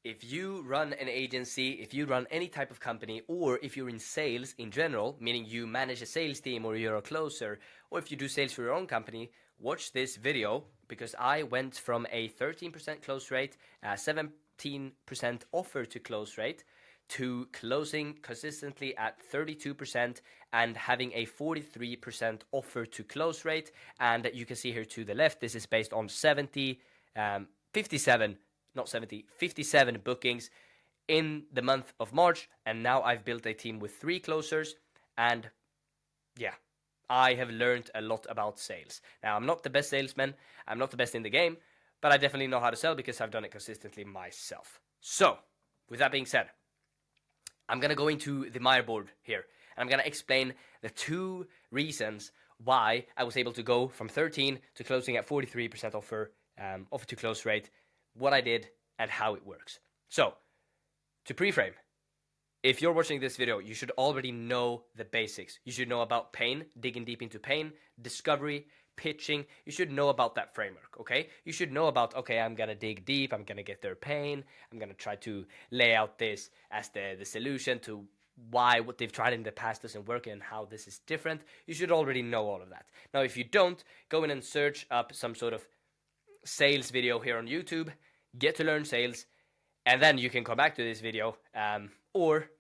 if you run an agency, if you run any type of company, or if you're in sales in general, meaning you manage a sales team or you're a closer, or if you do sales for your own company, watch this video because I went from a 13% close rate, 17% offer to close rate, to closing consistently at 32% and having a 43% offer to close rate. And you can see here to the left, this is based on 57 not 70, 57 bookings in the month of March. And now I've built a team with 3 closers. And yeah, I have learned a lot about sales. Now, I'm not the best salesman. I'm not the best in the game, but I definitely know how to sell because I've done it consistently myself. So, with that being said, I'm going to go into the Meyer board here. And I'm going to explain the 2 reasons why I was able to go from 13 to closing at 43% offer to close rate, what I did, and how it works. So, to pre-frame, if you're watching this video, you should already know the basics. You should know about pain, digging deep into pain, discovery, pitching. You should know about that framework, okay? You should know about, okay, I'm going to dig deep, I'm going to get their pain, I'm going to try to lay out this as the solution to why what they've tried in the past doesn't work and how this is different. You should already know all of that. Now, if you don't, go in and search up some sort of sales video here on YouTube, get to learn sales, and then you can come back to this video, or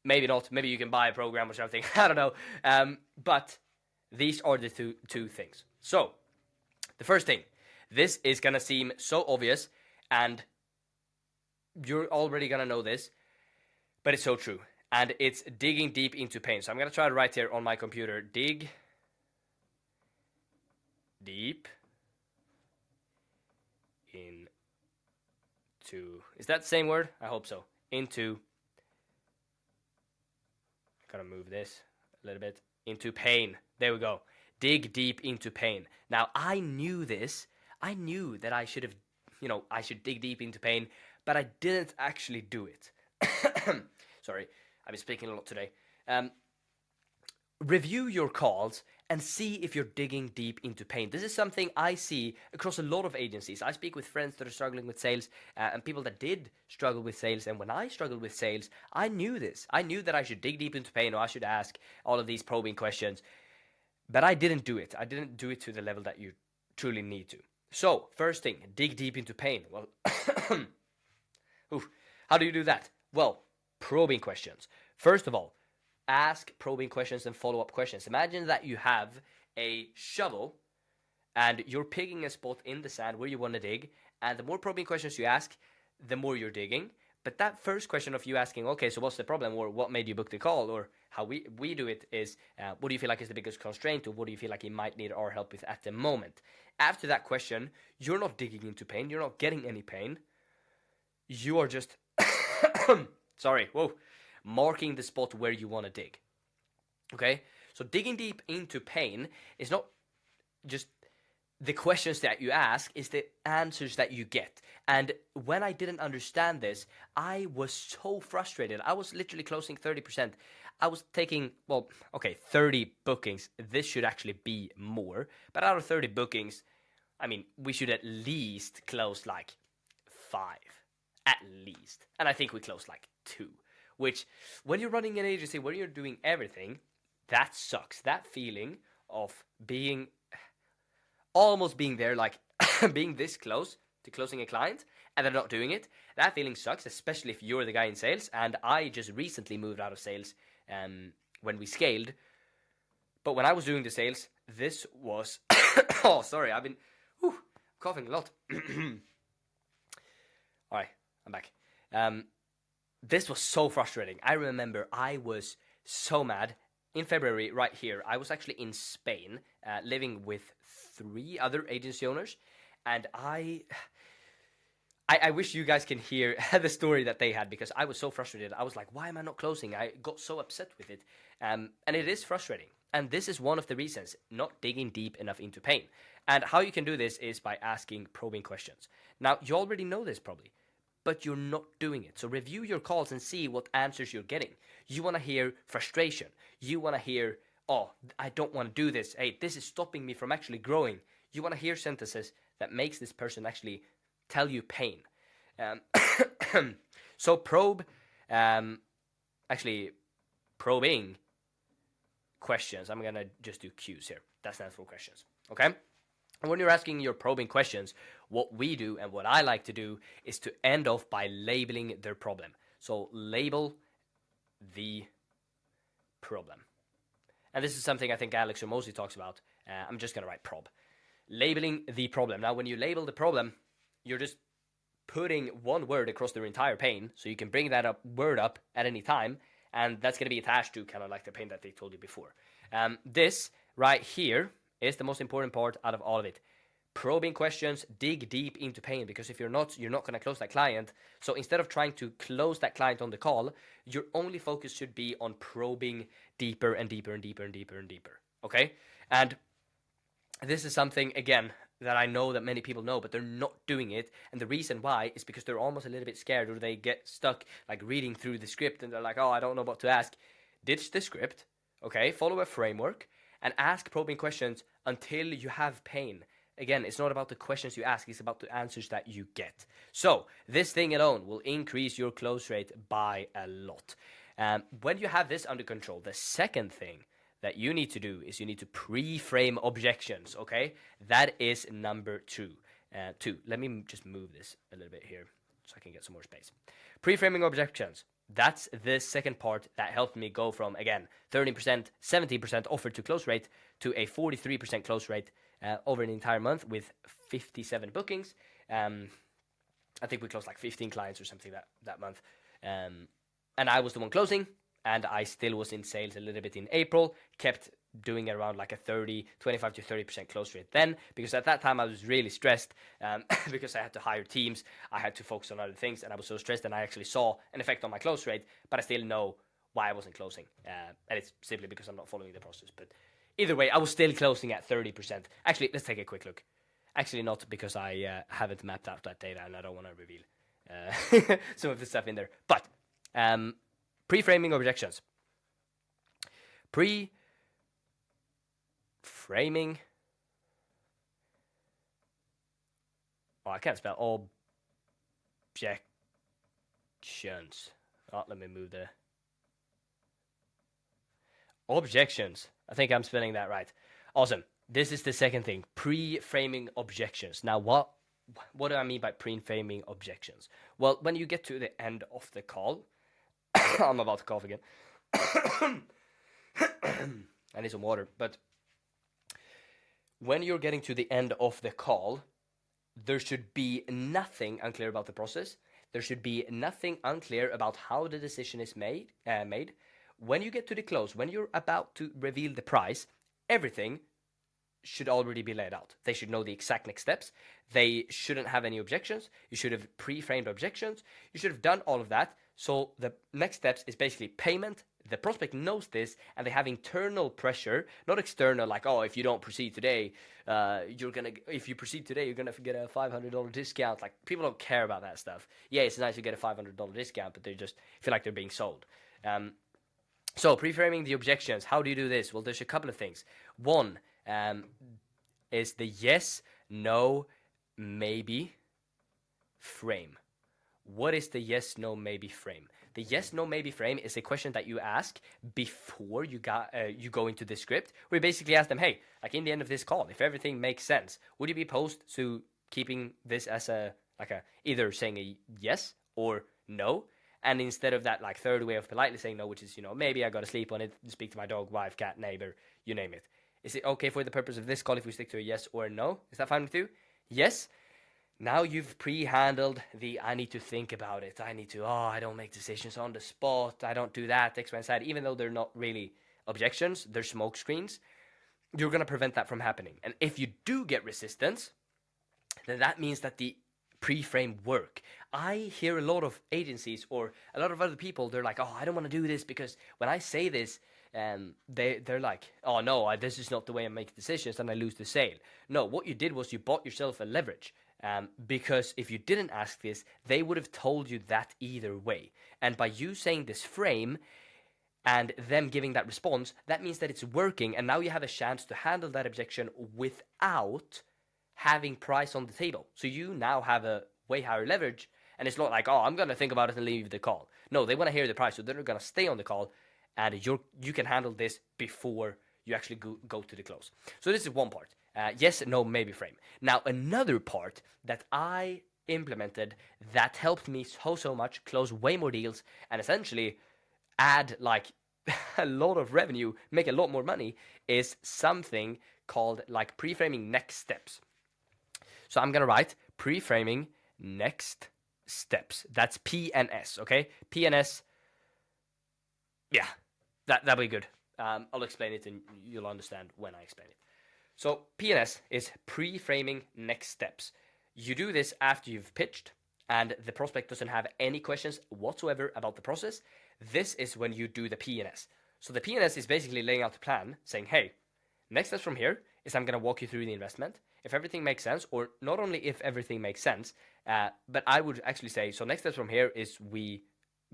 maybe not, maybe you can buy a program or something, I don't know, but these are the two things. So, the first thing, this is gonna seem so obvious, and you're already gonna know this, but it's so true, and it's digging deep into pain. So I'm gonna try to write here on my computer, dig deep into, is that the same word? I hope so. Into, gotta move this a little bit, into pain. There we go. Dig deep into pain. Now, I knew this. I knew that I should have, I should dig deep into pain, but I didn't actually do it. Sorry, I've been speaking a lot today. Review your calls and see if you're digging deep into pain. This is something I see across a lot of agencies. I speak with friends that are struggling with sales and people that did struggle with sales. And when I struggled with sales, I knew this. I knew that I should dig deep into pain, or I should ask all of these probing questions. But I didn't do it. I didn't do it to the level that you truly need to. So, first thing, dig deep into pain. Well, how do you do that? Well, probing questions. First of all, ask probing questions and follow-up questions. Imagine that you have a shovel and you're picking a spot in the sand where you want to dig, and the more probing questions you ask, the more you're digging. But that first question of you asking, okay, so what's the problem, or what made you book the call, or how we do it is, what do you feel like is the biggest constraint, or what do you feel like you might need our help with at the moment? After that question, you're not digging into pain, you're not getting any pain, you are just, marking the spot where you want to dig. Okay? So digging deep into pain is not just the questions that you ask, is the answers that you get. And when I didn't understand this, I was so frustrated. I was literally closing 30%. I was taking, 30 bookings. This should actually be more. But out of 30 bookings, I mean, we should at least close like 5. At least. And I think we closed like 2. Which, when you're running an agency, when you're doing everything, that sucks. That feeling of almost being there, like being this close to closing a client, and they're not doing it, that feeling sucks, especially if you're the guy in sales. And I just recently moved out of sales when we scaled. But when I was doing the sales, this was... oh, sorry, I've been coughing a lot. Alright, I'm back. This was so frustrating. I remember I was so mad. In February, right here, I was actually in Spain, living with 3 other agency owners, and I wish you guys can hear the story that they had, because I was so frustrated. I was like, why am I not closing? I got so upset with it, and it is frustrating. And this is one of the reasons, not digging deep enough into pain. And how you can do this is by asking probing questions. Now, you already know this probably, but you're not doing it. So review your calls and see what answers you're getting. You want to hear frustration. You want to hear, oh, I don't want to do this. Hey, this is stopping me from actually growing. You want to hear sentences that makes this person actually tell you pain. So actually probing questions. I'm gonna just do Q's here. That stands for questions. Okay. And when you're asking your probing questions, what we do and what I like to do is to end off by labeling their problem. So label the problem. And this is something I think Alex Hormozi talks about. I'm just going to write prob. Labeling the problem. Now, when you label the problem, you're just putting one word across their entire pane, so you can bring that word up at any time, and that's going to be attached to kind of like the pane that they told you before. This right here is the most important part out of all of it. Probing questions, dig deep into pain, because if you're not going to close that client. So instead of trying to close that client on the call, your only focus should be on probing deeper and deeper and deeper and deeper and deeper. Okay? And this is something, again, that I know that many people know, but they're not doing it. And the reason why is because they're almost a little bit scared, or they get stuck like reading through the script and they're like, oh, I don't know what to ask. Ditch the script, okay? Follow a framework and ask probing questions until you have pain. Again, it's not about the questions you ask, it's about the answers that you get. So this thing alone will increase your close rate by a lot. When you have this under control, the second thing that you need to do is you need to pre-frame objections, okay? That is number two. Let me just move this a little bit here so I can get some more space. Pre-framing objections. That's the second part that helped me go from, again, 30%, 70% offer to close rate to a 43% close rate over an entire month with 57 bookings. I think we closed like 15 clients or something that month. And I was the one closing, and I still was in sales a little bit in April, kept doing around like a 25 to 30% close rate then, because at that time I was really stressed because I had to hire teams, I had to focus on other things, and I was so stressed, and I actually saw an effect on my close rate, but I still know why I wasn't closing. And it's simply because I'm not following the process. But either way, I was still closing at 30%. Actually, let's take a quick look. Actually, not, because I haven't mapped out that data and I don't want to reveal some of the stuff in there. But pre-framing objections. Pre-framing I can't spell objections. Oh, let me move the objections. I think I'm spelling that right. Awesome. This is the second thing, pre-framing objections. Now, what do I mean by pre-framing objections? Well, when you get to the end of the call, I'm about to cough again. I need some water. But when you're getting to the end of the call, there should be nothing unclear about the process. There should be nothing unclear about how the decision is made. When you get to the close, when you're about to reveal the price, everything should already be laid out. They should know the exact next steps. They shouldn't have any objections. You should have pre-framed objections. You should have done all of that. So the next steps is basically payment. The prospect knows this, and they have internal pressure, not external, like, oh, if you don't proceed today, if you proceed today, you're gonna get a $500 discount. Like, people don't care about that stuff. Yeah, it's nice to get a $500 discount, but they just feel like they're being sold. So pre-framing the objections. How do you do this? Well, there's a couple of things. One is the yes, no, maybe frame. What is the yes, no, maybe frame? The yes, no, maybe frame is a question that you ask before you go into the script. We basically ask them, hey, like in the end of this call, if everything makes sense, would you be opposed to keeping this as either saying a yes or no? And instead of that like third way of politely saying no, which is, maybe I got to sleep on it, speak to my dog, wife, cat, neighbor, you name it. Is it okay for the purpose of this call if we stick to a yes or a no? Is that fine with you? Yes. Now you've pre-handled I need to think about it. I don't make decisions on the spot. I don't do that, X, Y, and Z. Even though they're not really objections, they're smoke screens. You're going to prevent that from happening. And if you do get resistance, then that means that the pre-framed work. I hear a lot of agencies or a lot of other people, they're like, oh, I don't want to do this because when I say this, they're like, oh no, this is not the way I make decisions and I lose the sale. No, what you did was you bought yourself a leverage. Because if you didn't ask this, they would have told you that either way. And by you saying this frame and them giving that response, that means that it's working, and now you have a chance to handle that objection without having price on the table. So you now have a way higher leverage, And it's not like, oh, I'm gonna think about it and leave the call. No, they want to hear the price, so they're gonna stay on the call, and you can handle this before you actually go to the close. So this is one part. Yes, no, maybe frame. Now another part that I implemented that helped me so much close way more deals and essentially add like a lot of revenue, make a lot more money, is something called like pre-framing next steps. So I'm gonna write pre-framing next steps. That's PNS, okay? PNS. Yeah, that'll be good. I'll explain it and you'll understand when I explain it. So PNS is pre-framing next steps. You do this after you've pitched and the prospect doesn't have any questions whatsoever about the process. This is when you do the PNS. So the PNS is basically laying out the plan, saying, hey, next steps from here is I'm going to walk you through the investment. If everything makes sense, or not only if everything makes sense, but I would actually say, so next steps from here is we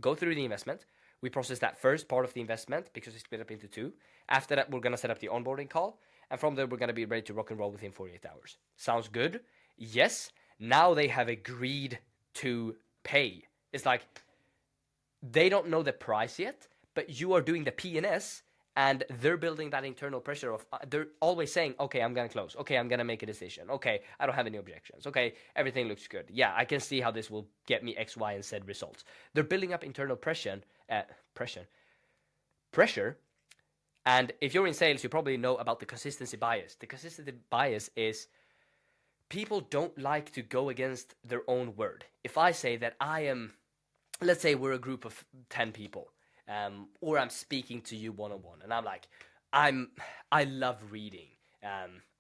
go through the investment. We process that first part of the investment because it's split up into two. After that, we're going to set up the onboarding call. And from there, we're going to be ready to rock and roll within 48 hours. Sounds good? Yes. Now they have agreed to pay. It's like they don't know the price yet, but you are doing the PNS and they're building that internal pressure of, they're always saying, okay, I'm going to close. Okay, I'm going to make a decision. Okay, I don't have any objections. Okay, everything looks good. Yeah, I can see how this will get me X, Y, and Z results. They're building up internal pressure. And if you're in sales, you probably know about the consistency bias. The consistency bias is people don't like to go against their own word. If I say that I am, let's say we're a group of 10 people, or I'm speaking to you one-on-one, and I'm like, I love reading.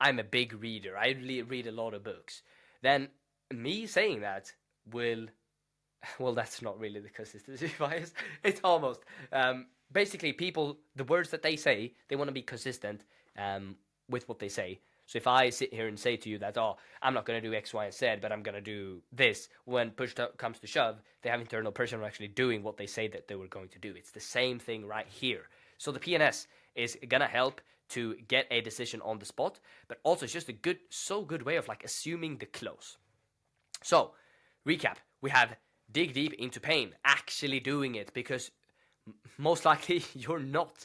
I'm a big reader. I read a lot of books. Then me saying that will, well, that's not really the consistency bias. It's almost. Basically, people, the words that they say, they want to be consistent with what they say. So if I sit here and say to you that, oh, I'm not going to do X, Y, and Z, but I'm going to do this, when push comes to shove, they have internal pressure on actually doing what they say that they were going to do. It's the same thing right here. So the PNS is going to help to get a decision on the spot, but also it's just a good way of like assuming the close. So, recap, we have dig deep into pain, actually doing it, because most likely you're not.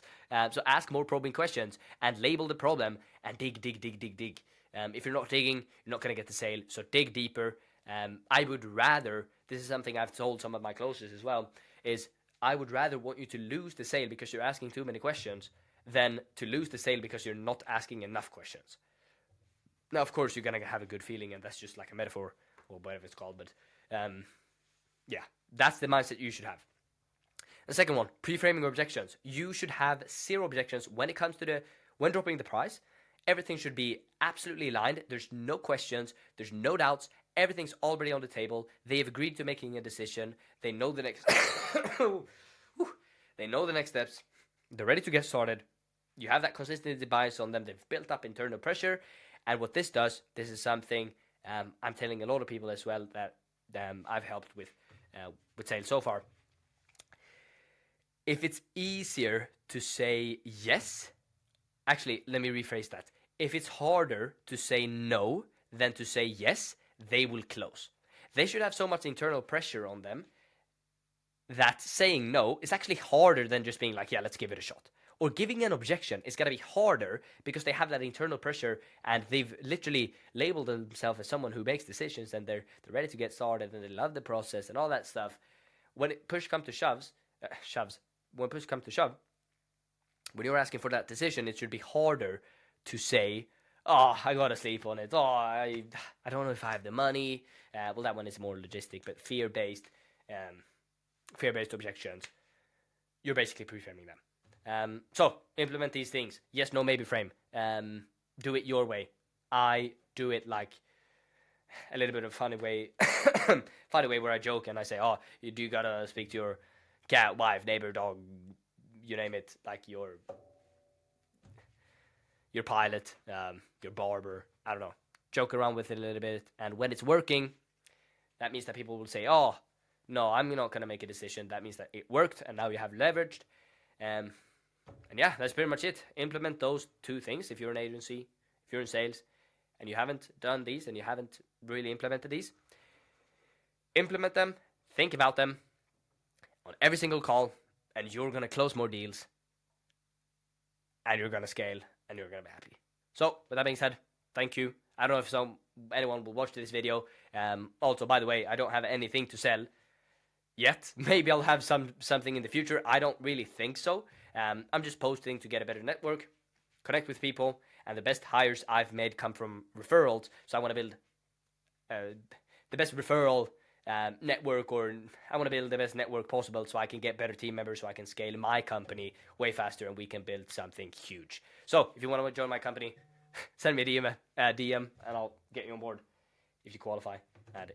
So ask more probing questions and label the problem and dig. If you're not digging, you're not going to get the sale. So dig deeper. I would rather, this is something I've told some of my closers as well, is I would rather want you to lose the sale because you're asking too many questions than to lose the sale because you're not asking enough questions. Now, of course, you're going to have a good feeling, and that's just like a metaphor or whatever it's called. But yeah, that's the mindset you should have. The second one, pre-framing objections. You should have 0 objections when it comes to when dropping the price. Everything should be absolutely aligned. There's no questions. There's no doubts. Everything's already on the table. They've agreed to making a decision. They know the next. They know the next steps. They're ready to get started. You have that consistency bias on them. They've built up internal pressure, and what this does, this is something I'm telling a lot of people as well that I've helped with sales so far. If it's easier to say yes, actually, let me rephrase that. If it's harder to say no than to say yes, they will close. They should have so much internal pressure on them that saying no is actually harder than just being like, yeah, let's give it a shot. Or giving an objection is going to be harder because they have that internal pressure and they've literally labeled themselves as someone who makes decisions and they're ready to get started and they love the process and all that stuff. When push comes to when push comes to shove, when you're asking for that decision, it should be harder to say, oh, I gotta sleep on it. Oh, I don't know if I have the money. Well, that one is more logistic, but fear-based objections, you're basically pre-framing them. So implement these things. Yes, no, maybe frame. Do it your way. I do it like a little bit of funny way where I joke and I say, oh, you do gotta speak to your cat, wife, neighbor, dog, you name it, like your pilot, your barber, I don't know. Joke around with it a little bit, and when it's working, that means that people will say, oh, no, I'm not going to make a decision. That means that it worked, and now you have leveraged. And yeah, that's pretty much it. Implement those 2 things if you're an agency, if you're in sales, and you haven't done these, and you haven't really implemented these. Implement them, think about them on every single call, and you're going to close more deals, and you're going to scale, and you're going to be happy. So, with that being said, thank you. I don't know if anyone will watch this video. Also, by the way, I don't have anything to sell yet. Maybe I'll have something in the future. I don't really think so. I'm just posting to get a better network, connect with people, and the best hires I've made come from referrals. So I want to build the best referral network, or I want to build the best network possible so I can get better team members, so I can scale my company way faster and we can build something huge. So if you want to join my company, send me a DM and I'll get you on board if you qualify and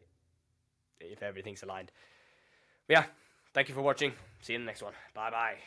if everything's aligned. But yeah, thank you for watching. See you in the next one. Bye bye.